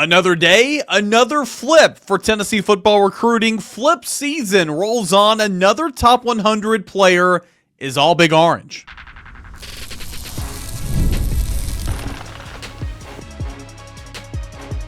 Another day, another flip for Tennessee football recruiting. Flip season rolls on. Another top 100 player is all Big Orange.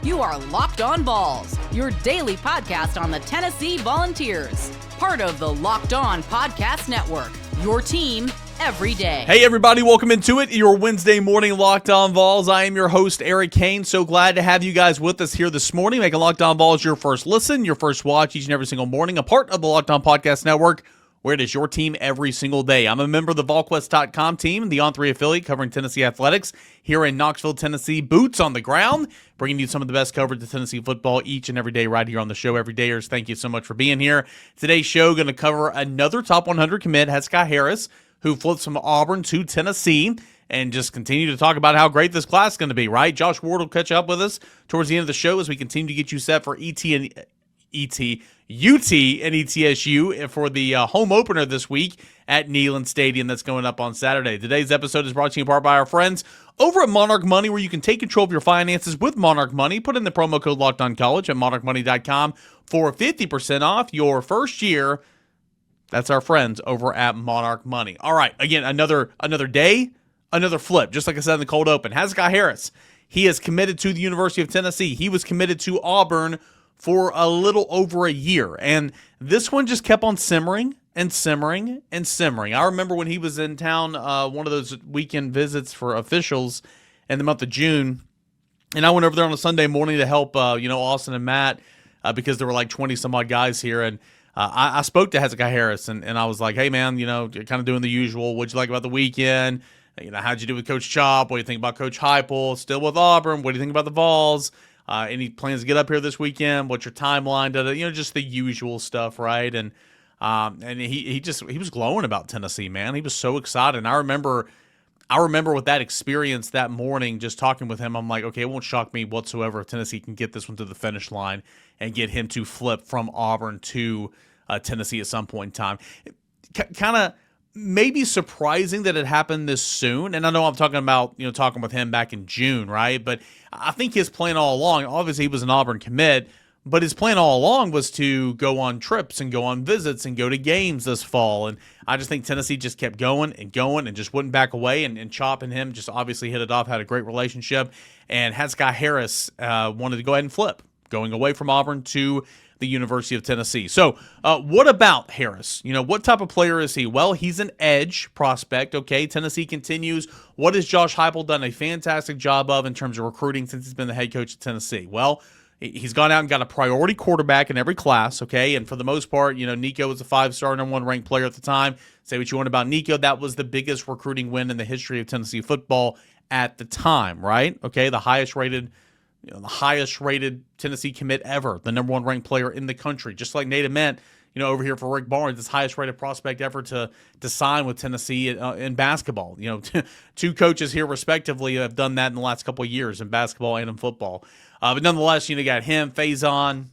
You are Locked On Vols, your daily podcast on the Tennessee Volunteers. Part of the Locked On Podcast Network, your team every day. Hey everybody, welcome into it, your Wednesday morning Locked On Vols. I am your host, Eric Cain. So glad to have you guys with us here this morning. Making Locked On Vols your first listen, your first watch each and every single morning. A part of the Locked On Podcast Network, where it is your team every single day. I'm a member of the VolQuest.com team, the On3 affiliate covering Tennessee athletics here in Knoxville, Tennessee. Boots on the ground, bringing you some of the best coverage of Tennessee football each and every day right here on the show. Everydayers, thank you so much for being here. Today's show going to cover another top 100 commit, HEZEKIAH Harris, who flips from Auburn to Tennessee, and just continue to talk about how great this class is going to be, right? Josh Ward will catch up with us towards the end of the show as we continue to get you set for UT and ETSU for the home opener this week at Neyland Stadium that's going up on Saturday. Today's episode is brought to you in part by our friends over at Monarch Money, where you can take control of your finances with Monarch Money. Put in the promo code LOCKEDONCollege at monarchmoney.com for 50% off your first year. That's our friends over at Monarch Money. All right, again, another day, another flip. Just like I said in the cold open, HEZEKIAH Harris, he is committed to the University of Tennessee. He was committed to Auburn for a little over a year, and this one just kept on simmering and simmering and simmering. I remember when he was in town, one of those weekend visits for officials in the month of June, and I went over there on a Sunday morning to help, Austin and Matt, because there were like 20 some odd guys here, and I spoke to HEZEKIAH Harris, and I was like, hey, man, you're kind of doing the usual. What'd you like about the weekend? How'd you do with Coach Chop? What do you think about Coach HEUPEL? Still with Auburn? What do you think about the Vols? Any plans to get up here this weekend? What's your timeline? Just the usual stuff, right? And he was glowing about Tennessee, man. He was so excited. And I remember with that experience that morning, just talking with him, I'm like, okay, it won't shock me whatsoever if Tennessee can get this one to the finish line and get him to flip from Auburn to Tennessee at some point in time. Kind of maybe surprising that it happened this soon. And I know I'm talking about, talking with him back in June, right? But I think his plan all along, obviously he was an Auburn commit, but his plan all along was to go on trips and go on visits and go to games this fall. And I just think Tennessee just kept going and just wouldn't back away. And Chop and him just obviously hit it off, had a great relationship. And HEZEKIAH Harris wanted to go ahead and flip, going away from Auburn to the University of Tennessee. So what about Harris? What type of player is he? Well, he's an edge prospect, okay? Tennessee continues. What has Josh Heupel done a fantastic job of in terms of recruiting since he's been the head coach at Tennessee? Well, he's gone out and got a priority quarterback in every class, okay? And for the most part, Nico was a 5-star, number 1 ranked player at the time. Say what you want about Nico. That was the biggest recruiting win in the history of Tennessee football at the time, right? Okay, the highest rated Tennessee commit ever, the number 1 ranked player in the country. Just like Nate Ament, over here for Rick Barnes, his highest rated prospect ever to sign with Tennessee in basketball. Two coaches here respectively have done that in the last couple of years in basketball and in football. But nonetheless, you got him, Faison.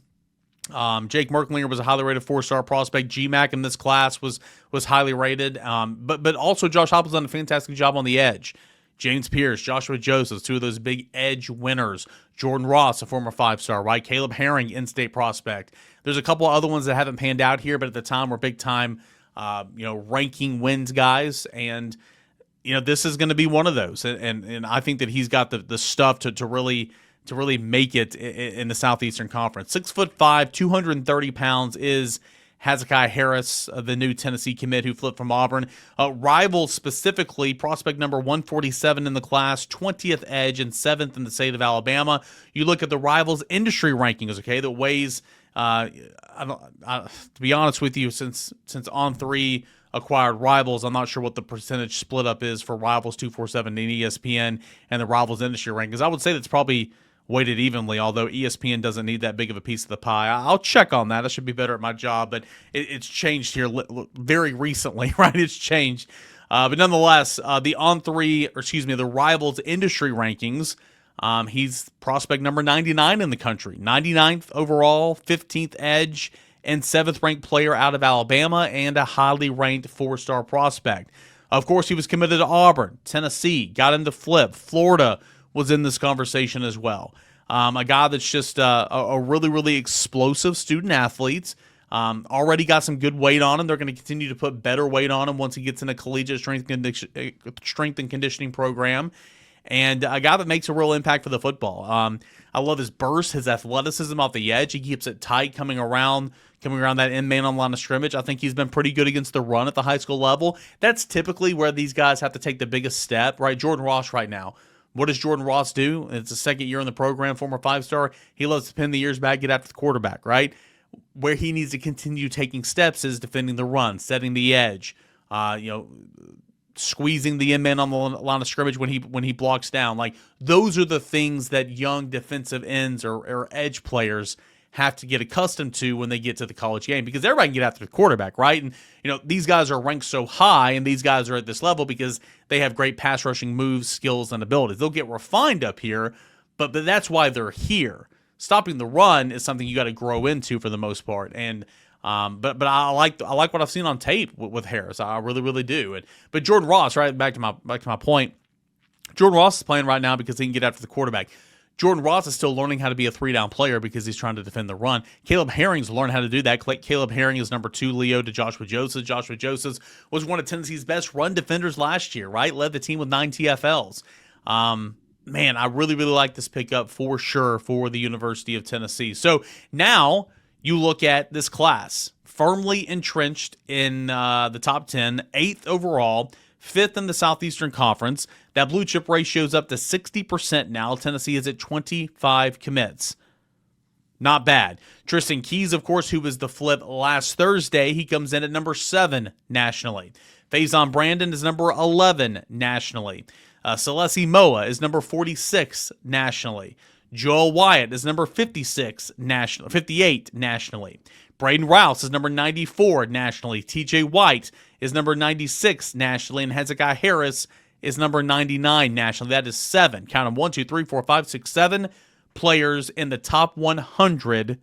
Jake Merklinger was a highly rated 4-star prospect. GMAC in this class was highly rated. But also Josh Heupel's done a fantastic job on the edge. James Pierce, Joshua Josephs, 2 of those big edge winners. Jordan Ross, a former 5-star, right? Caleb Herring, in-state prospect. There's a couple of other ones that haven't panned out here, but at the time were big-time, ranking wins guys. And, this is going to be one of those. And I think that he's got the stuff to really make it in the Southeastern Conference. 6'5", 230 pounds is HEZEKIAH Harris, the new Tennessee commit who flipped from Auburn. Rivals specifically, prospect number 147 in the class, 20th edge, and 7th in the state of Alabama. You look at the Rivals industry rankings, okay, that weighs, to be honest with you, since On3 acquired Rivals, I'm not sure what the percentage split up is for Rivals 247 and ESPN and the Rivals industry rankings. I would say that's probably weighted evenly, although ESPN doesn't need that big of a piece of the pie. I'll check on that. I should be better at my job, but it's changed here very recently, right? It's changed. But nonetheless, the Rivals industry rankings, he's prospect number 99 in the country, 99th overall, 15th edge, and 7th ranked player out of Alabama, and a highly ranked 4-star prospect. Of course, he was committed to Auburn, Tennessee, got him to flip. Florida was in this conversation as well. A guy that's just a really, really explosive student athlete. Already got some good weight on him. They're going to continue to put better weight on him once he gets in a collegiate strength and conditioning program. And a guy that makes a real impact for the football. I love his burst, his athleticism off the edge. He keeps it tight coming around that end man on the line of scrimmage. I think he's been pretty good against the run at the high school level. That's typically where these guys have to take the biggest step, right? Jordan Ross right now. What does Jordan Ross do? It's the second year in the program, former 5-star. He loves to pin the ears back, get after the quarterback, right? Where he needs to continue taking steps is defending the run, setting the edge, squeezing the end man on the line of scrimmage when he blocks down. Like, those are the things that young defensive ends or edge players have to get accustomed to when they get to the college game, because everybody can get after the quarterback, right? And these guys are ranked so high, and these guys are at this level because they have great pass rushing moves, skills, and abilities. They'll get refined up here, but that's why they're here. Stopping the run is something you got to grow into for the most part. And but I like what I've seen on tape with Harris. I really, really do. But Jordan Ross, right, back to my point. Jordan Ross is playing right now because he can get after the quarterback. Jordan Ross is still learning how to be a 3-down player because he's trying to defend the run. Caleb Herring's learned how to do that. Caleb Herring is number 2 Leo to Joshua Joseph. Joshua Joseph was one of Tennessee's best run defenders last year, right? Led the team with 9 TFLs. Man, I really, really like this pickup for sure for the University of Tennessee. So now you look at this class, firmly entrenched in the top 10, 8th overall, 5th in the Southeastern Conference. That blue chip ratio is up to 60% now. Tennessee is at 25 commits. Not bad. Tristan Keys, of course, who was the flip last Thursday, he comes in at number 7 nationally. Faison Brandon is number 11 nationally. Celeste Moa is number 46 nationally. Joel Wyatt is number 58 nationally. Braden Rouse is number 94 nationally. TJ White is number 96 nationally. And HEZEKIAH Harris is number 99 nationally. That is 7. Count them: 1, 2, 3, 4, 5, 6, 7 players in the top 100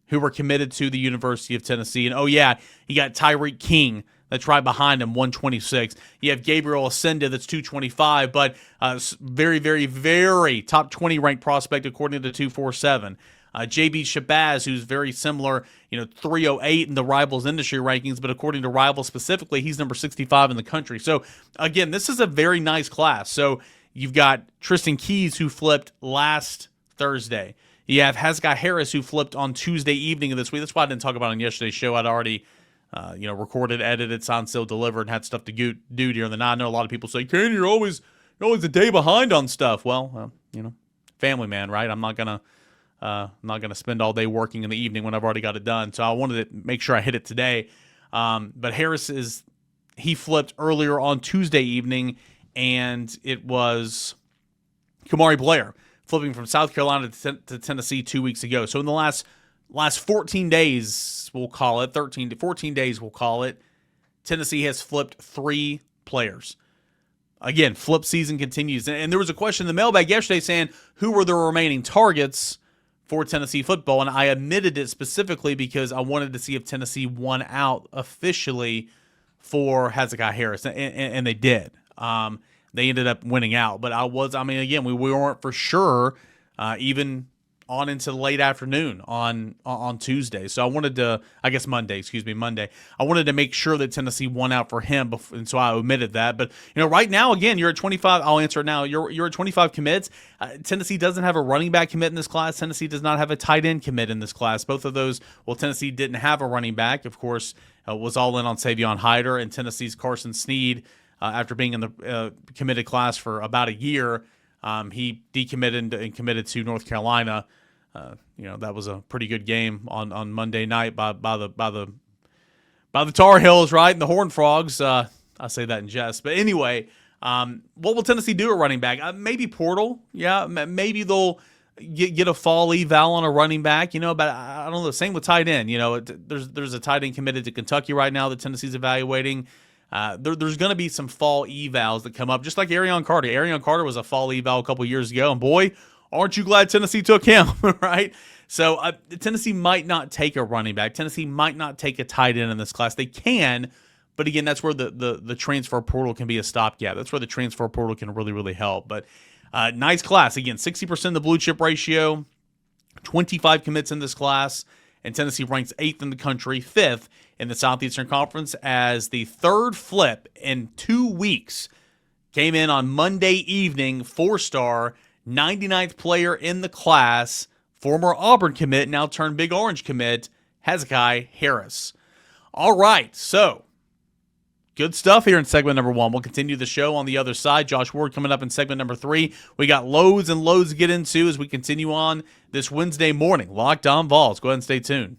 who were committed to the University of Tennessee. And, oh, yeah, you got Tyreek King. That's right behind him, 126. You have Gabriel Ascenda, that's 225, but very, very, very top 20 ranked prospect according to 247. JB Shabazz, who's very similar, 308 in the Rivals industry rankings, but according to Rivals specifically, he's number 65 in the country. So, again, this is a very nice class. So, you've got Tristan Keys, who flipped last Thursday. You have HEZEKIAH Harris, who flipped on Tuesday evening of this week. That's why I didn't talk about it on yesterday's show. I'd already recorded, edited, signed, sealed, delivered, and had stuff to do during the night. I know a lot of people say, Cain, you're always a day behind on stuff. Well, family man, right? I'm not gonna spend all day working in the evening when I've already got it done. So I wanted to make sure I hit it today. But Harris he flipped earlier on Tuesday evening, and it was Kamari Blair flipping from South Carolina to Tennessee 2 weeks ago. So in the last 14 days, we'll call it, 13 to 14 days, we'll call it, Tennessee has flipped 3 players. Again, flip season continues. And there was a question in the mailbag yesterday saying, who were the remaining targets for Tennessee football? And I omitted it specifically because I wanted to see if Tennessee won out officially for HEZEKIAH Harris. And they did. They ended up winning out. But again, we weren't for sure even on into the late afternoon on Tuesday. So I wanted to, Monday. I wanted to make sure that Tennessee won out for him, and so I omitted that. But, right now, again, you're at 25. I'll answer it now. You're at 25 commits. Tennessee doesn't have a running back commit in this class. Tennessee does not have a tight end commit in this class. Both of those, Tennessee didn't have a running back, of course, was all in on Savion Hyder, and Tennessee's Carson Sneed, after being in the committed class for about a year, he decommitted and committed to North Carolina. That was a pretty good game on Monday night by the Tar Heels, right? And the Horned Frogs. I say that in jest. But anyway, what will Tennessee do at running back? Maybe portal. Yeah, maybe they'll get a fall eval on a running back, but I don't know. Same with tight end. There's a tight end committed to Kentucky right now that Tennessee's evaluating. There's going to be some fall evals that come up, just like Arion Carter. Arion Carter was a fall eval a couple years ago, and boy, aren't you glad Tennessee took him, right? So Tennessee might not take a running back. Tennessee might not take a tight end in this class. They can, but again, that's where the transfer portal can be a stopgap. That's where the transfer portal can really, really help. But Nice class. Again, 60% the blue chip ratio, 25 commits in this class, and Tennessee ranks 8th in the country, 5th in the Southeastern Conference as the third flip in 2 weeks. Came in on Monday evening, 4-star, 99th player in the class, former Auburn commit, now turned Big Orange commit, HEZEKIAH Harris. All right, so good stuff here in segment number 1. We'll continue the show on the other side. Josh Ward coming up in segment number 3. We got loads and loads to get into as we continue on this Wednesday morning. Locked on Vols. Go ahead and stay tuned.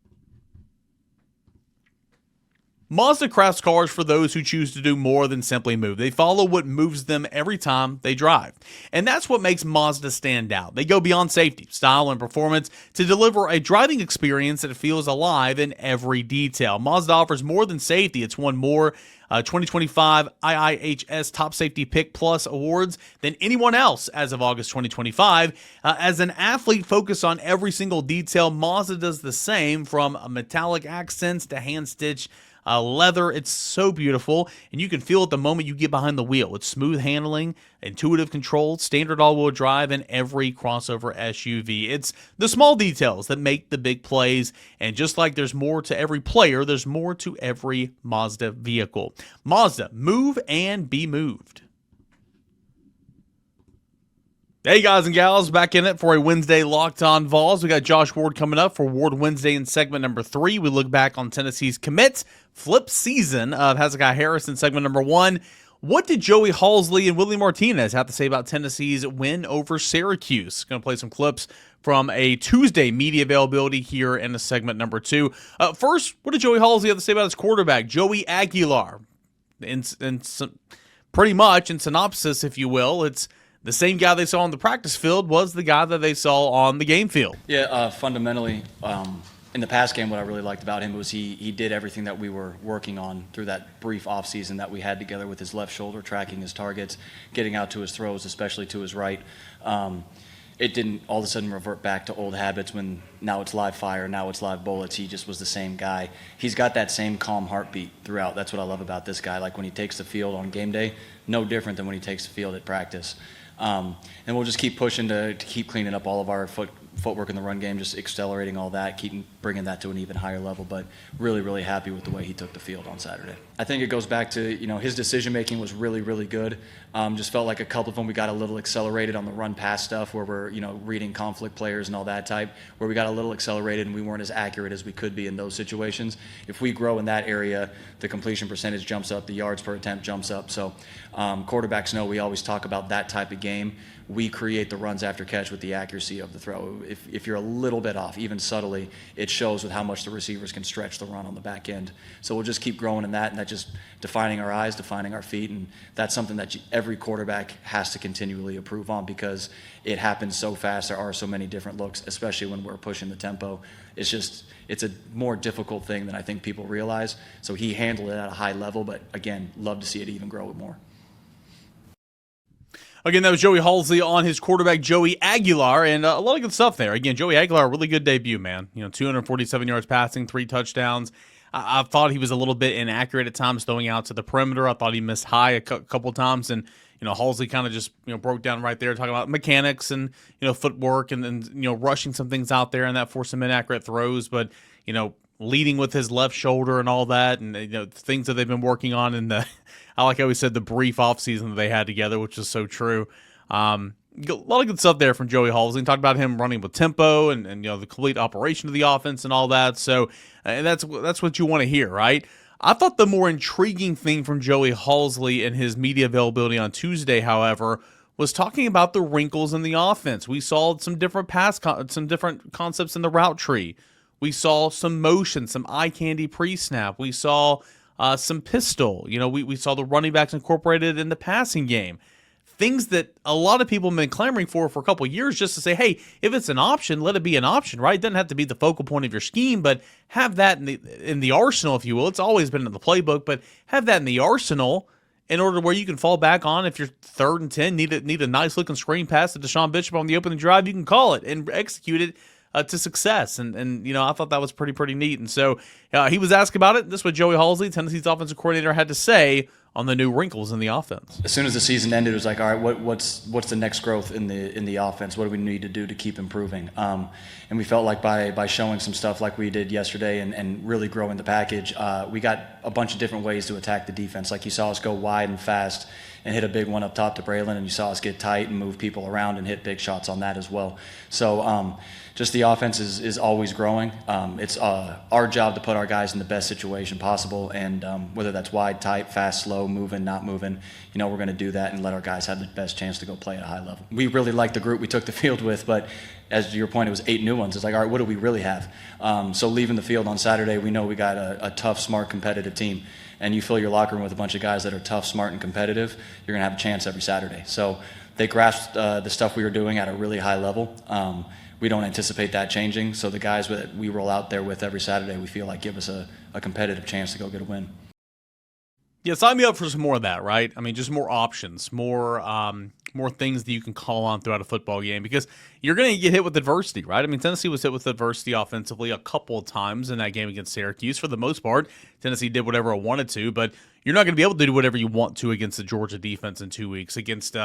Mazda crafts cars for those who choose to do more than simply move. They follow what moves them every time they drive. And that's what makes Mazda stand out. They go beyond safety, style, and performance to deliver a driving experience that feels alive in every detail. Mazda offers more than safety. It's won more 2025 IIHS Top Safety Pick Plus awards than anyone else as of August 2025. As an athlete focused on every single detail, Mazda does the same, from metallic accents to hand-stitched leather. It's so beautiful, and you can feel it the moment you get behind the wheel. It's smooth handling, intuitive control, standard all-wheel drive, and every crossover SUV. It's the small details that make the big plays, and just like there's more to every player, there's more to every Mazda vehicle. Mazda, move and be moved. Hey guys and gals, back in it for a Wednesday Locked On Vols. We got Josh Ward coming up for Ward Wednesday in segment number 3. We look back on Tennessee's commit flip season of HEZEKIAH Harris in segment number 1. What did Joey HALZLE and Willie Martinez have to say about Tennessee's win over Syracuse? Going to play some clips from a Tuesday media availability here in the segment number 2. First, what did Joey HALZLE have to say about his quarterback, Joey AGUILAR? Pretty much, in synopsis, if you will, it's the same guy they saw on the practice field was the guy that they saw on the game field. Yeah, fundamentally, in the past game, what I really liked about him was he did everything that we were working on through that brief offseason that we had together with his left shoulder, tracking his targets, getting out to his throws, especially to his right. It didn't all of a sudden revert back to old habits when now it's live fire, now it's live bullets. He just was the same guy. He's got that same calm heartbeat throughout. That's what I love about this guy. Like when he takes the field on game day, no different than when he takes the field at practice. And we'll just keep pushing to keep cleaning up all of our footwork in the run game, just accelerating all that, keep bringing that to an even higher level. But really, really happy with the way he took the field on Saturday. I think it goes back to, his decision making was really, really good. Just felt like a couple of them we got a little accelerated on the run pass stuff where we're, reading conflict players and all that type, where we got a little accelerated and we weren't as accurate as we could be in those situations. If we grow in that area, the completion percentage jumps up, the yards per attempt jumps up. So quarterbacks know we always talk about that type of game. We create the runs after catch with the accuracy of the throw. If you're a little bit off, even subtly, it shows with how much the receivers can stretch the run on the back end. So we'll just keep growing in that, and that's just defining our eyes, defining our feet, and that's something that every quarterback has to continually improve on because it happens so fast. There are so many different looks, especially when we're pushing the tempo. It's a more difficult thing than I think people realize. So he handled it at a high level, but again, love to see it even grow more. Again, that was Joey HALZLE on his quarterback, Joey AGUILAR, and a lot of good stuff there. Again, Joey AGUILAR, really good debut, man. 247 yards passing, 3 touchdowns. I thought he was a little bit inaccurate at times throwing out to the perimeter. I thought he missed high a couple times, and HALZLE kind of just broke down right there, talking about mechanics and footwork and rushing some things out there, and that forced some inaccurate throws. But leading with his left shoulder and all that, and things that they've been working on in the, I like how he said, the brief offseason that they had together, which is so true. A lot of good stuff there from Joey HALZLE. Talked about him running with tempo and the complete operation of the offense and all that. So and that's what you want to hear, right? I thought the more intriguing thing from Joey HALZLE and his media availability on Tuesday, however, was talking about the wrinkles in the offense. We saw some different some different concepts in the route tree. We saw some motion, some eye candy pre-snap. We saw some pistol. We saw the running backs incorporated in the passing game. Things that a lot of people have been clamoring for a couple of years, just to say, hey, if it's an option, let it be an option, right? It doesn't have to be the focal point of your scheme, but have that in the arsenal, if you will. It's always been in the playbook, but have that in the arsenal in order where you can fall back on if you're 3rd and 10, need a nice looking screen pass to Deshaun Bishop on the opening drive, you can call it and execute it to success. And I thought that was pretty neat. And so he was asked about it. This is what Joey HALZLE, Tennessee's offensive coordinator, had to say on the new wrinkles in the offense. As soon as the season ended, it was like, all right, what's the next growth in the offense? What do we need to do to keep improving? And we felt like by showing some stuff like we did yesterday and really growing the package, we got a bunch of different ways to attack the defense. Like you saw us go wide and fast and hit a big one up top to Braylon, and you saw us get tight and move people around and hit big shots on that as well. So just the offense is always growing. It's our job to put our guys in the best situation possible, and whether that's wide, tight, fast, slow, moving, not moving, we're going to do that and let our guys have the best chance to go play at a high level. We really like the group we took the field with, but as to your point, it was 8 new ones. It's like, all right, what do we really have? So leaving the field on Saturday, we know we got a tough, smart, competitive team. And you fill your locker room with a bunch of guys that are tough, smart, and competitive, you're going to have a chance every Saturday. So they grasped the stuff we were doing at a really high level. We don't anticipate that changing. So the guys that we roll out there with every Saturday, we feel like give us a competitive chance to go get a win. Yeah, sign me up for some more of that, right? I mean, just more options, more things that you can call on throughout a football game, because you're going to get hit with adversity, right? I mean, Tennessee was hit with adversity offensively a couple of times in that game against Syracuse. For the most part, Tennessee did whatever it wanted to, but you're not going to be able to do whatever you want to against the Georgia defense in 2 weeks, against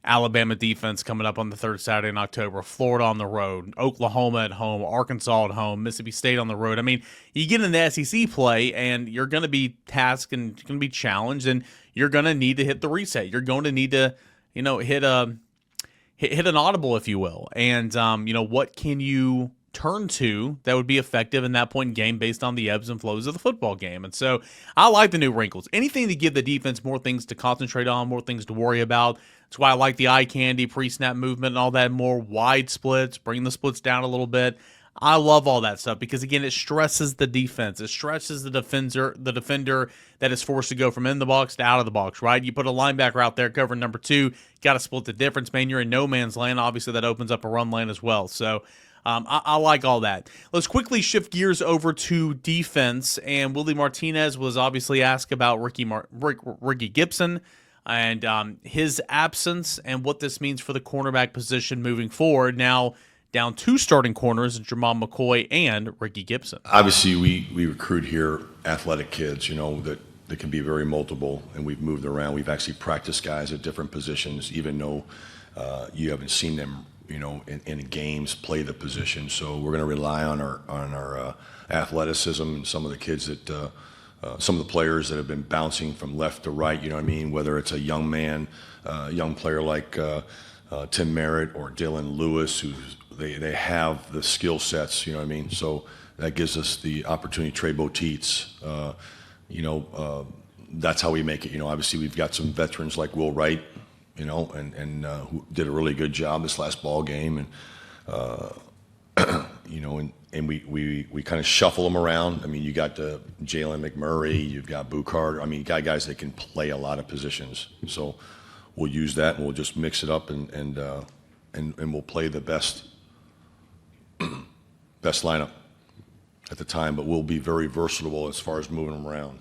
Alabama defense coming up on the third Saturday in October, Florida on the road, Oklahoma at home, Arkansas at home, Mississippi State on the road. I mean, you get in the SEC play and you're going to be tasked and going to be challenged, and you're going to need to hit the reset. You're going to need to, hit an audible, if you will. And, what can you turn to that would be effective in that point in game based on the ebbs and flows of the football game? And so I like the new wrinkles. Anything to give the defense more things to concentrate on, more things to worry about. That's why I like the eye candy, pre-snap movement and all that, more wide splits, bring the splits down a little bit. I love all that stuff because, again, it stresses the defense. It stresses the defender that is forced to go from in the box to out of the box, right? You put a linebacker out there covering number 2, got to split the difference, man. You're in no man's land. Obviously, that opens up a run lane as well. So I like all that. Let's quickly shift gears over to defense. And Willie Martinez was obviously asked about Ricky Gibson and his absence and what this means for the cornerback position moving forward. Now, down 2 starting corners, Jermon McCoy and Ricky Gibson. Obviously, we recruit here athletic kids, that can be very multiple, and we've moved around. We've actually practiced guys at different positions, even though you haven't seen them, in games play the position. So we're going to rely on our athleticism and some of the kids that, some of the players that have been bouncing from left to right. Whether it's a young man, young player like Tim Merritt or Dylan Lewis, they have the skill sets, So that gives us the opportunity. Trey Boteets, that's how we make it. Obviously we've got some veterans like Will Wright, and who did a really good job this last ball game, and we kind of shuffle them around. You got Jalen McMurray, you've got Boo Carter. You got guys that can play a lot of positions. So we'll use that and we'll just mix it up and we'll play the best lineup at the time, but we'll be very versatile as far as moving them around.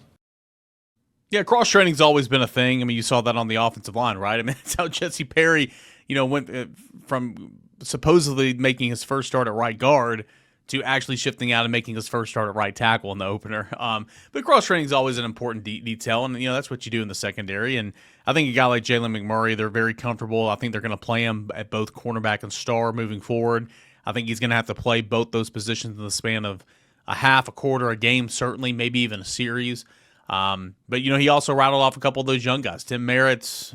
Yeah, cross-training's always been a thing. You saw that on the offensive line, right? It's how Jesse Perry, went from supposedly making his first start at right guard to actually shifting out and making his first start at right tackle in the opener. But cross-training is always an important detail, and that's what you do in the secondary. And I think a guy like Jalen McMurray, they're very comfortable. I think they're going to play him at both cornerback and star moving forward. I think he's going to have to play both those positions in the span of a half, a quarter, a game, certainly, maybe even a series. But he also rattled off a couple of those young guys, Tim Merritt,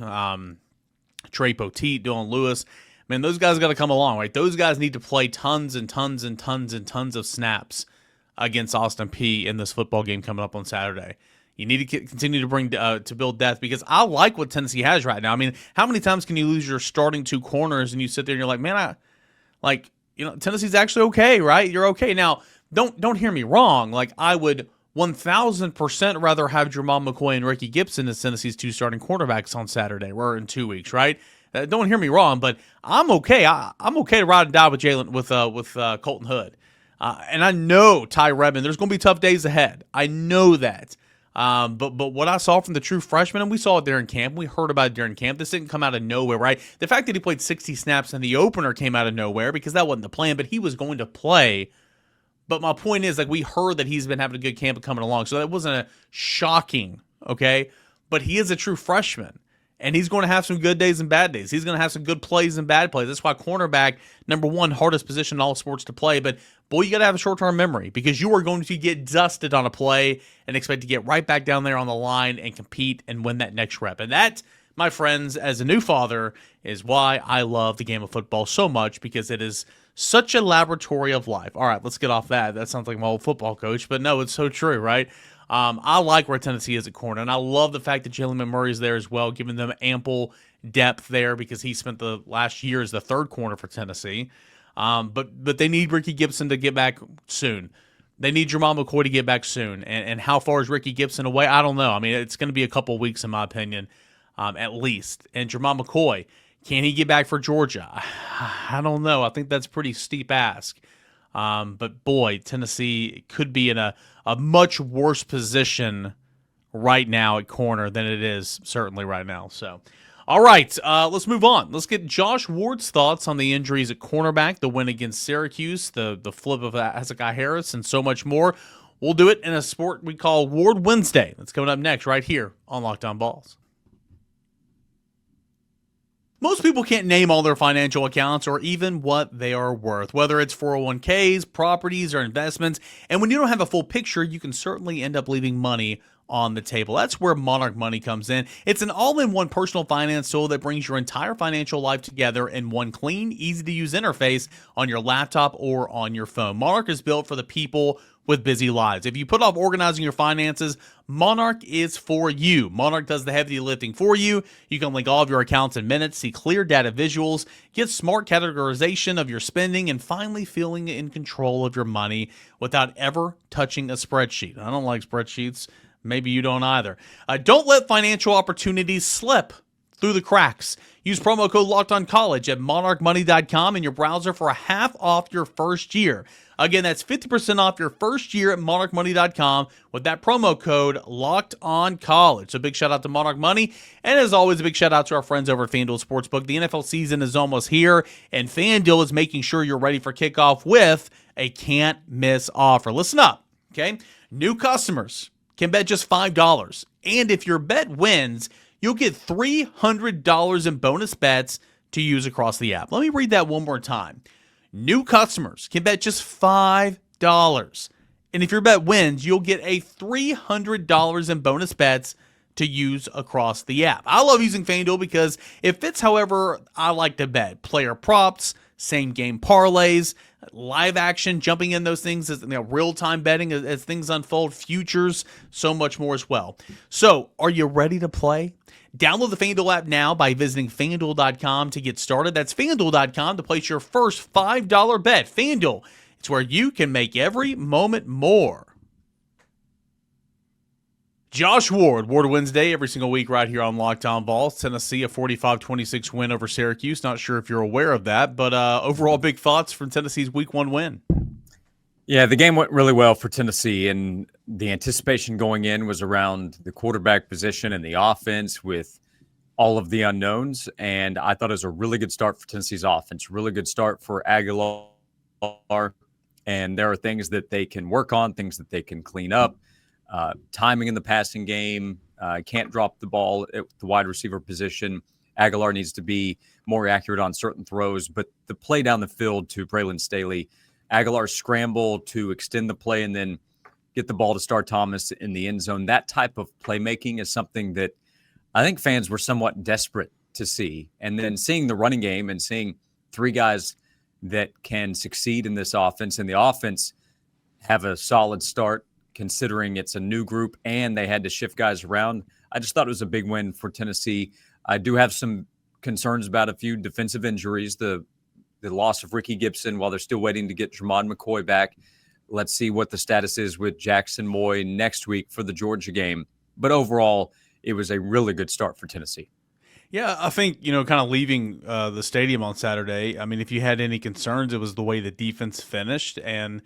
Trey Poteet, Dylan Lewis. Man, those guys got to come along, right? Those guys need to play tons and tons and tons and tons of snaps against Austin Peay in this football game coming up on Saturday. You need to continue to bring to build depth, because I like what Tennessee has right now. How many times can you lose your starting 2 corners and you sit there and you're like, man, Tennessee's actually okay, right? You're okay. Now, don't hear me wrong. I would 1,000% rather have Jermon McCoy and Ricky Gibson as Tennessee's 2 starting quarterbacks on Saturday or in 2 weeks, right? Don't hear me wrong, but I'm okay. I'm okay to ride and die with Colton Hood. And I know Ty Redmond, there's going to be tough days ahead. I know that. But what I saw from the true freshman, and we saw it during camp, we heard about it during camp, this didn't come out of nowhere, right? The fact that he played 60 snaps in the opener came out of nowhere because that wasn't the plan, but he was going to play. But my point is, like, we heard that he's been having a good camp and coming along, so that wasn't a shocking, okay? But he is a true freshman, and he's going to have some good days and bad days. He's going to have some good plays and bad plays. That's why cornerback, number one, hardest position in all sports to play. But, boy, you got to have a short-term memory because you are going to get dusted on a play and expect to get right back down there on the line and compete and win that next rep. And that, my friends, as a new father, is why I love the game of football so much, because it is such a laboratory of life. All right, let's get off that. That sounds like my old football coach, but no, it's so true, right? I like where Tennessee is at corner, and I love the fact that Jalen McMurray is there as well, giving them ample depth there because he spent the last year as the third corner for Tennessee. But they need Ricky Gibson to get back soon. They need Jamal McCoy to get back soon. And how far is Ricky Gibson away? I don't know. I mean, it's going to be a couple weeks in my opinion, at least. And Jamal McCoy, can he get back for Georgia? I don't know. I think that's a pretty steep ask. But boy, Tennessee could be in a much worse position right now at corner than it is certainly right now. So, all right, let's move on. Let's get Josh Ward's thoughts on the injuries at cornerback, the win against Syracuse, the flip of HEZEKIAH Harris, and so much more. We'll do it in a sport we call Ward Wednesday. That's coming up next right here on Locked On Vols. Most people can't name all their financial accounts or even what they are worth, whether it's 401ks, properties, or investments. And when you don't have a full picture, you can certainly end up leaving money on the table. That's where Monarch Money comes in. It's an all-in-one personal finance tool that brings your entire financial life together in one clean, easy-to-use interface on your laptop or on your phone. Monarch is built for the people with busy lives. If you put off organizing your finances, Monarch is for you. Monarch does the heavy lifting for you. You can link all of your accounts in minutes, see clear data visuals, get smart categorization of your spending, and finally feeling in control of your money without ever touching a spreadsheet. I don't like spreadsheets. Maybe you don't either. Don't let financial opportunities slip through the cracks. Use promo code LOCKEDONCollege at monarchmoney.com in your browser for half off your first year. Again, that's 50% off your first year at monarchmoney.com with that promo code LOCKEDONCollege. So big shout out to Monarch Money. And as always, a big shout out to our friends over at FanDuel Sportsbook. The NFL season is almost here, and FanDuel is making sure you're ready for kickoff with a can't miss offer. Listen up, okay? New customers can bet just $5. And if your bet wins, you'll get $300 in bonus bets to use across the app. Let me read that one more time. New customers can bet just $5. And if your bet wins, you'll get a $300 in bonus bets to use across the app. I love using FanDuel because it fits however I like to bet. Player props, same game parlays, live action, jumping in those things, as real-time betting as things unfold, futures, so much more as well. So, are you ready to play? Download the FanDuel app now by visiting FanDuel.com to get started. That's FanDuel.com to place your first $5 bet. FanDuel, it's where you can make every moment more. Josh Ward, Ward Wednesday, every single week right here on Locked On Vols. Tennessee, a 45-26 win over Syracuse. Not sure if you're aware of that, but overall big thoughts from Tennessee's Week 1 win. Yeah, the game went really well for Tennessee, and the anticipation going in was around the quarterback position and the offense with all of the unknowns, and I thought it was a really good start for Tennessee's offense, really good start for Aguilar, and there are things that they can work on, things that they can clean up. Timing in the passing game, can't drop the ball at the wide receiver position. Aguilar needs to be more accurate on certain throws, but the play down the field to Braylon Staley, Aguilar scramble to extend the play and then get the ball to Star Thomas in the end zone. That type of playmaking is something that I think fans were somewhat desperate to see. And then seeing the running game and seeing three guys that can succeed in this offense and the offense have a solid start, considering it's a new group and they had to shift guys around. I just thought it was a big win for Tennessee. I do have some concerns about a few defensive injuries, the loss of Ricky Gibson while they're still waiting to get Jermon McCoy back. Let's see what the status is with Jackson Moy next week for the Georgia game. But overall, it was a really good start for Tennessee. Yeah, I think, kind of leaving the stadium on Saturday, I mean, if you had any concerns, it was the way the defense finished. And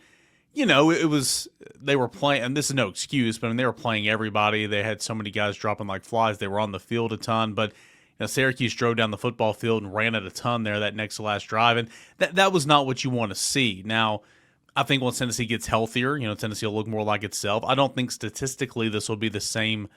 they were playing, and this is no excuse, but they were playing everybody. They had so many guys dropping like flies. They were on the field a ton, but Syracuse drove down the football field and ran it a ton there that next to last drive, and that was not what you want to see. Now, I think once Tennessee gets healthier, Tennessee will look more like itself. I don't think statistically this will be the same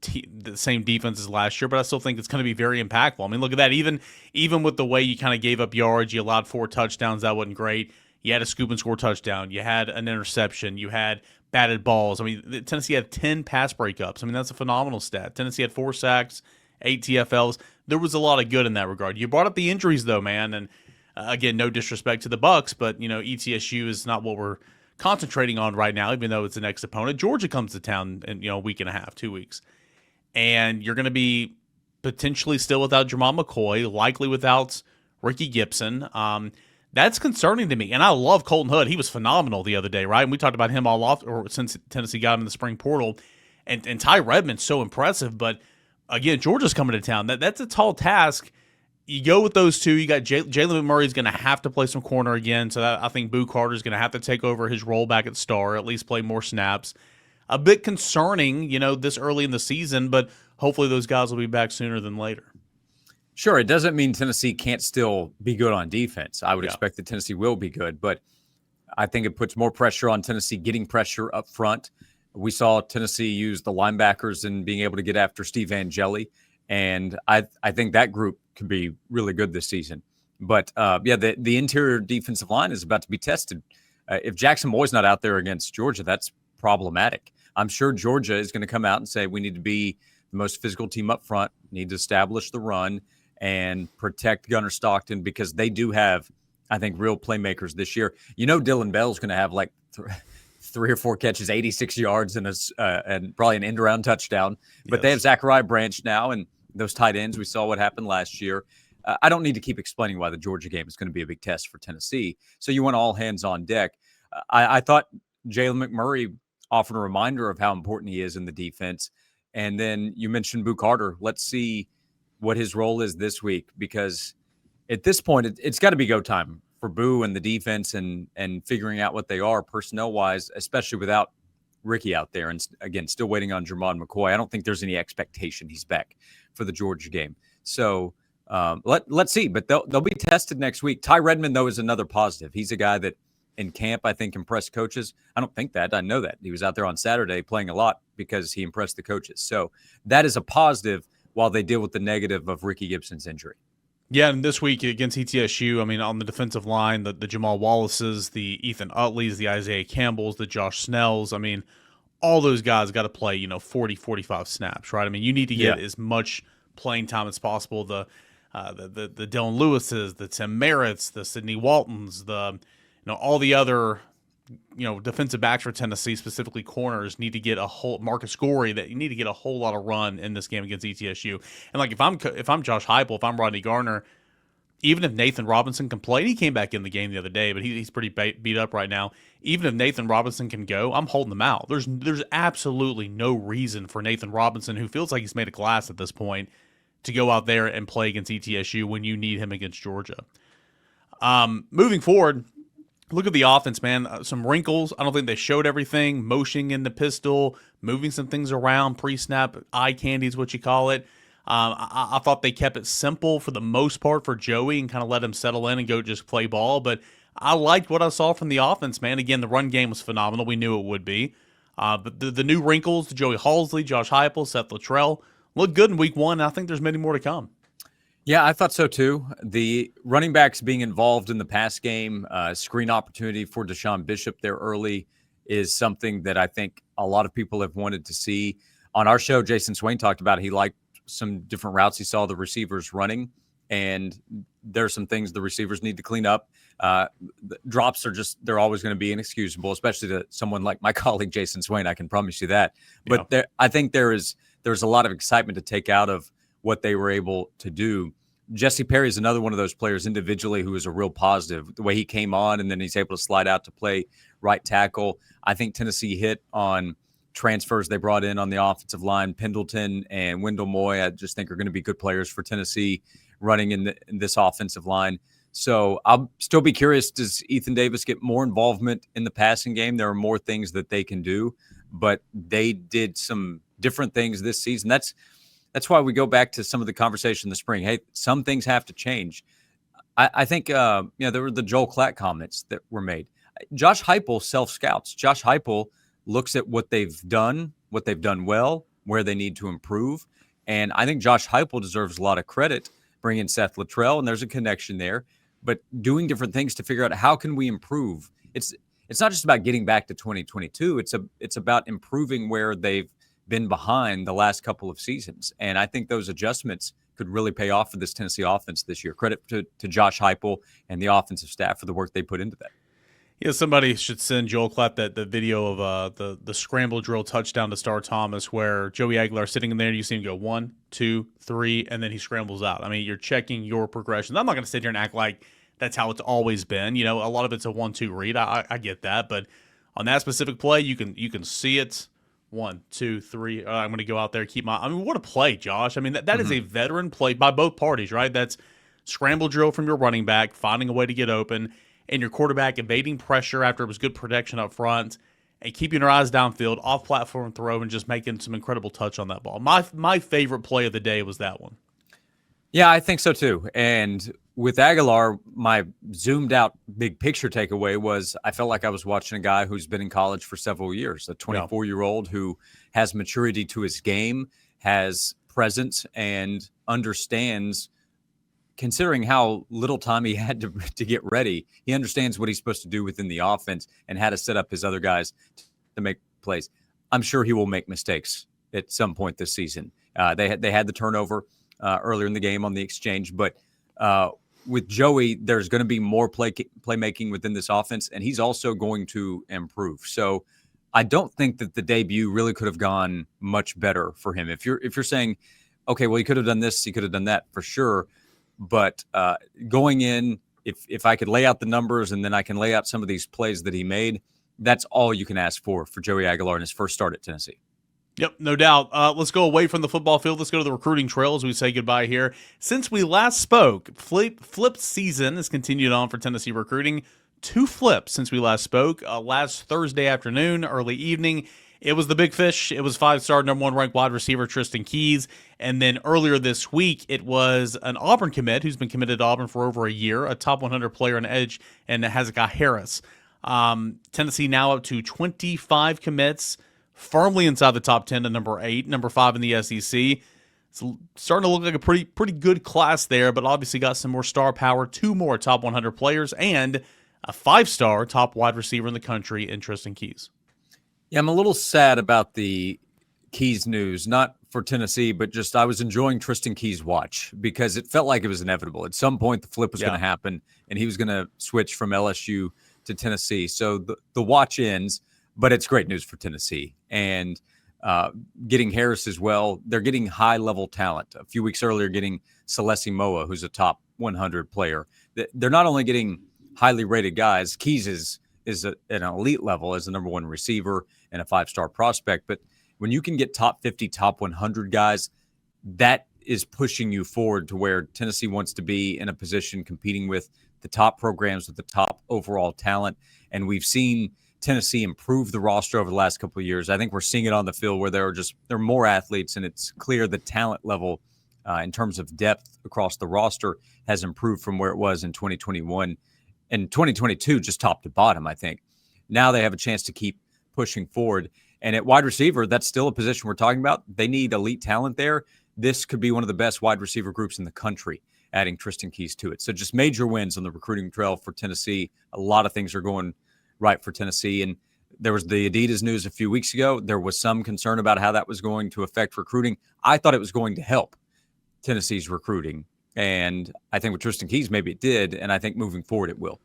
defense as last year, but I still think it's going to be very impactful. I mean, look at that. Even with the way you kind of gave up yards, you allowed 4 touchdowns. That wasn't great. You had a scoop and score touchdown. You had an interception. You had batted balls. I mean, Tennessee had 10 pass breakups. I mean, that's a phenomenal stat. Tennessee had 4 sacks, 8 TFLs. There was a lot of good in that regard. You brought up the injuries, though, man. And again, no disrespect to the Bucks, but ETSU is not what we're concentrating on right now, even though it's the next opponent. Georgia comes to town in a week and a half, 2 weeks. And you're going to be potentially still without Jamal McCoy, likely without Ricky Gibson. That's concerning to me. And I love Colton Hood. He was phenomenal the other day, right? And we talked about him all off, or since Tennessee got him in the spring portal. And Ty Redmond's so impressive. But again, Georgia's coming to town. That's a tall task. You go with those two. You got Jalen McMurray is going to have to play some corner again. So I think Boo Carter is going to have to take over his role back at star, at least play more snaps. A bit concerning, this early in the season, but hopefully those guys will be back sooner than later. Sure, it doesn't mean Tennessee can't still be good on defense. I would expect that Tennessee will be good, but I think it puts more pressure on Tennessee getting pressure up front. We saw Tennessee use the linebackers and being able to get after Steve Angeli, and I think that group could be really good this season. But, the interior defensive line is about to be tested. If Jackson Moy's not out there against Georgia, that's problematic. I'm sure Georgia is going to come out and say we need to be the most physical team up front, need to establish the run, and protect Gunnar Stockton because they do have, I think, real playmakers this year. Dylan Bell's going to have like 3 or 4 catches, 86 yards, and probably an end-around touchdown. But they have Zachariah Branch now, and those tight ends, we saw what happened last year. I don't need to keep explaining why the Georgia game is going to be a big test for Tennessee. So you want all hands on deck. I thought Jalen McMurray offered a reminder of how important he is in the defense. And then you mentioned Boo Carter. Let's see what his role is this week, because at this point, it's got to be go time for Boo and the defense and figuring out what they are personnel-wise, especially without Ricky out there. And again, still waiting on Jermon McCoy. I don't think there's any expectation he's back for the Georgia game. So let's see. But they'll be tested next week. Ty Redmond, though, is another positive. He's a guy that in camp, I think, impressed coaches. I don't think that. I know that. He was out there on Saturday playing a lot because he impressed the coaches. So that is a positive while they deal with the negative of Ricky Gibson's injury. Yeah, and this week against ETSU, I mean, on the defensive line, the Jamal Wallaces, the Ethan Utleys, the Isaiah Campbells, the Josh Snells, I mean, all those guys got to play, 40, 45 snaps, right? I mean, you need to get as much playing time as possible. The Dylan Lewises, the Tim Merritts, the Sidney Waltons, all the other defensive backs for Tennessee, specifically corners, need to get a whole Marcus Gorey. That you need to get a whole lot of run in this game against ETSU. And like if I'm Josh Heupel, if I'm Rodney Garner, even if Nathan Robinson can play, and he came back in the game the other day, but he's pretty beat up right now. Even if Nathan Robinson can go, I'm holding him out. There's absolutely no reason for Nathan Robinson, who feels like he's made of glass at this point, to go out there and play against ETSU when you need him against Georgia. Moving forward. Look at the offense, man. Some wrinkles. I don't think they showed everything. Motioning in the pistol, moving some things around, pre-snap, eye candy is what you call it. I thought they kept it simple for the most part for Joey and kind of let him settle in and go just play ball. But I liked what I saw from the offense, man. Again, the run game was phenomenal. We knew it would be. But the new wrinkles, Joey HALZLE, Josh Heupel, Seth Luttrell, looked good in week 1. And I think there's many more to come. Yeah, I thought so too. The running backs being involved in the pass game, screen opportunity for Deshaun Bishop there early is something that I think a lot of people have wanted to see. On our show, Jason Swain talked about he liked some different routes he saw the receivers running, and there are some things the receivers need to clean up. The drops they're always going to be inexcusable, especially to someone like my colleague Jason Swain. I can promise you that. But I think there's a lot of excitement to take out of what they were able to do. Jesse Perry is another one of those players individually who is a real positive. The way he came on and then he's able to slide out to play right tackle. I think Tennessee hit on transfers they brought in on the offensive line. Pendleton and Wendell Moy, I just think are going to be good players for Tennessee running in this offensive line. So I'll still be curious, does Ethan Davis get more involvement in the passing game? There are more things that they can do, but they did some different things this season. That's why we go back to some of the conversation in the spring. Hey, some things have to change. I think there were the Joel Klatt comments that were made. Josh Heupel self-scouts. Josh Heupel looks at what they've done well, where they need to improve. And I think Josh Heupel deserves a lot of credit bringing Seth Luttrell, and there's a connection there. But doing different things to figure out how can we improve. It's not just about getting back to 2022. It's about improving where they've been behind the last couple of seasons. And I think those adjustments could really pay off for this Tennessee offense this year. Credit to Josh Heupel and the offensive staff for the work they put into that. Yeah, somebody should send Joel Klatt the video of the scramble drill touchdown to Star Thomas, where Joey Aguilar sitting in there, you see him go 1, 2, 3, and then he scrambles out. I mean, you're checking your progressions. I'm not going to sit here and act like that's how it's always been. You know, a lot of it's a 1-2 read. I get that, but on that specific play, you can see it. 1, 2, 3. I'm going to go out there, keep my. I mean, what a play, Josh. I mean, that is a veteran play by both parties, right? That's scramble drill from your running back, finding a way to get open, and your quarterback evading pressure after it was good protection up front, and keeping your eyes downfield, off-platform throw, and just making some incredible touch on that ball. My favorite play of the day was that one. Yeah, I think so too. And with Aguilar, my zoomed-out big picture takeaway was I felt like I was watching a guy who's been in college for several years, a 24-year-old who has maturity to his game, has presence, and understands, considering how little time he had to get ready, he understands what he's supposed to do within the offense and how to set up his other guys to make plays. I'm sure he will make mistakes at some point this season. They had the turnover earlier in the game on the exchange, but with Joey, there's going to be more playmaking within this offense, and he's also going to improve. So I don't think that the debut really could have gone much better for him. If you're saying, okay, well, he could have done this, he could have done that, for sure. But going in, if I could lay out the numbers and then I can lay out some of these plays that he made, that's all you can ask for Joey Aguilar in his first start at Tennessee. Yep, no doubt. Let's go away from the football field. Let's go to the recruiting trail as we say goodbye here. Since we last spoke, flip season has continued on for Tennessee recruiting. 2 flips since we last spoke. Last Thursday afternoon, early evening, it was the big fish. It was 5-star number 1 ranked wide receiver Tristan Keys. And then earlier this week, it was an Auburn commit who's been committed to Auburn for over a year, a top 100 player on edge, and HEZEKIAH Harris. Tennessee now up to 25 commits, firmly inside the top 10 to number 8, number 5 in the SEC. It's starting to look like a pretty good class there, but obviously got some more star power, 2 more top 100 players, and a 5-star top wide receiver in the country in Tristan Keys. Yeah, I'm a little sad about the Keys news, not for Tennessee, but just I was enjoying Tristan Keys' watch because it felt like it was inevitable. At some point, the flip was going to happen, and he was going to switch from LSU to Tennessee. So the watch ends, but it's great news for Tennessee. And getting Harris as well, they're getting high-level talent. A few weeks earlier, getting Celesi Moa, who's a top 100 player. They're not only getting highly rated guys. Keys is at an elite level as the number 1 receiver and a 5-star prospect. But when you can get top 50, top 100 guys, that is pushing you forward to where Tennessee wants to be in a position competing with the top programs with the top overall talent. And we've seen Tennessee improve the roster over the last couple of years. I think we're seeing it on the field where there are more athletes, and it's clear the talent level in terms of depth across the roster has improved from where it was in 2021 and 2022, just top to bottom, I think. Now they have a chance to keep pushing forward. And at wide receiver, that's still a position we're talking about. They need elite talent there. This could be one of the best wide receiver groups in the country, adding Tristan Keys to it. So just major wins on the recruiting trail for Tennessee. A lot of things are going right for Tennessee. And there was the Adidas news a few weeks ago. There was some concern about how that was going to affect recruiting. I thought it was going to help Tennessee's recruiting. And I think with Tristan Keys, maybe it did. And I think moving forward, it will.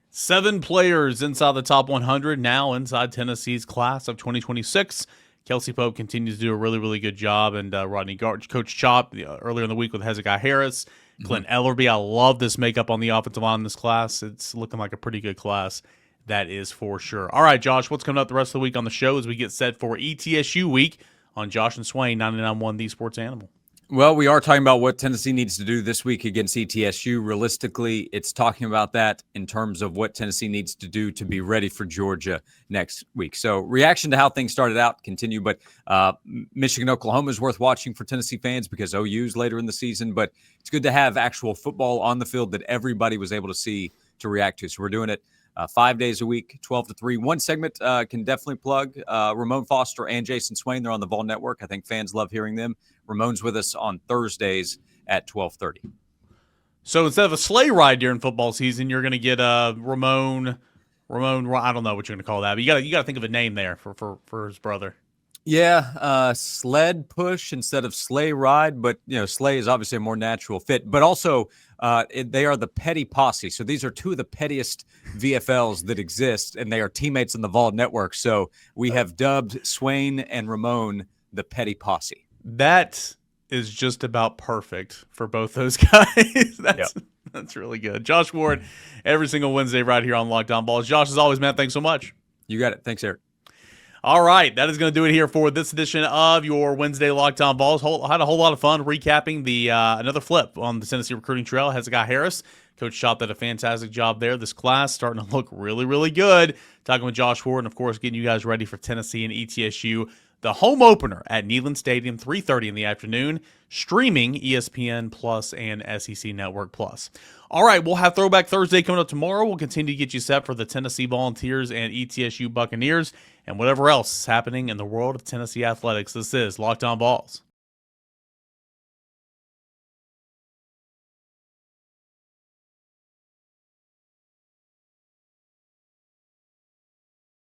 7 players inside the top 100 now inside Tennessee's class of 2026. Kelsey Pope continues to do a really, really good job. And Rodney Gart, Coach Chop earlier in the week with HEZEKIAH Harris. Clint Ellerby. I love this makeup on the offensive line in this class. It's looking like a pretty good class. That is for sure. All right, Josh, what's coming up the rest of the week on the show as we get set for ETSU week on Josh and Swain, 99.1 The Sports Animal? Well, we are talking about what Tennessee needs to do this week against ETSU. Realistically, it's talking about that in terms of what Tennessee needs to do to be ready for Georgia next week. So reaction to how things started out continue, but Michigan, Oklahoma is worth watching for Tennessee fans because OU's later in the season, but it's good to have actual football on the field that everybody was able to see to react to. So we're doing it 5 days a week, 12 to 3. One segment can definitely plug Ramon Foster and Jason Swain. They're on the Vol Network. I think fans love hearing them. Ramon's with us on Thursdays at 12:30. So instead of a sleigh ride during football season, you're going to get Ramon. I don't know what you're going to call that, but you got to think of a name there for his brother. Yeah, sled push instead of sleigh ride, but sleigh is obviously a more natural fit. But also, they are the Petty Posse. So these are two of the pettiest VFLs that exist, and they are teammates in the Vol Network. So we have dubbed Swain and Ramon the Petty Posse. That is just about perfect for both those guys. That's really good. Josh Ward, every single Wednesday right here on Locked On Balls. Josh, as always, man, thanks so much. You got it. Thanks, Eric. All right, that is going to do it here for this edition of your Wednesday Locked On Balls. Had a whole lot of fun recapping the another flip on the Tennessee recruiting trail. HEZEKIAH Harris, Coach Shop did a fantastic job there. This class starting to look really, really good. Talking with Josh Ward and, of course, getting you guys ready for Tennessee and ETSU. The home opener at Neyland Stadium, 3:30 in the afternoon, streaming ESPN Plus and SEC Network Plus. All right, we'll have Throwback Thursday coming up tomorrow. We'll continue to get you set for the Tennessee Volunteers and ETSU Buccaneers and whatever else is happening in the world of Tennessee athletics. This is Locked On Balls.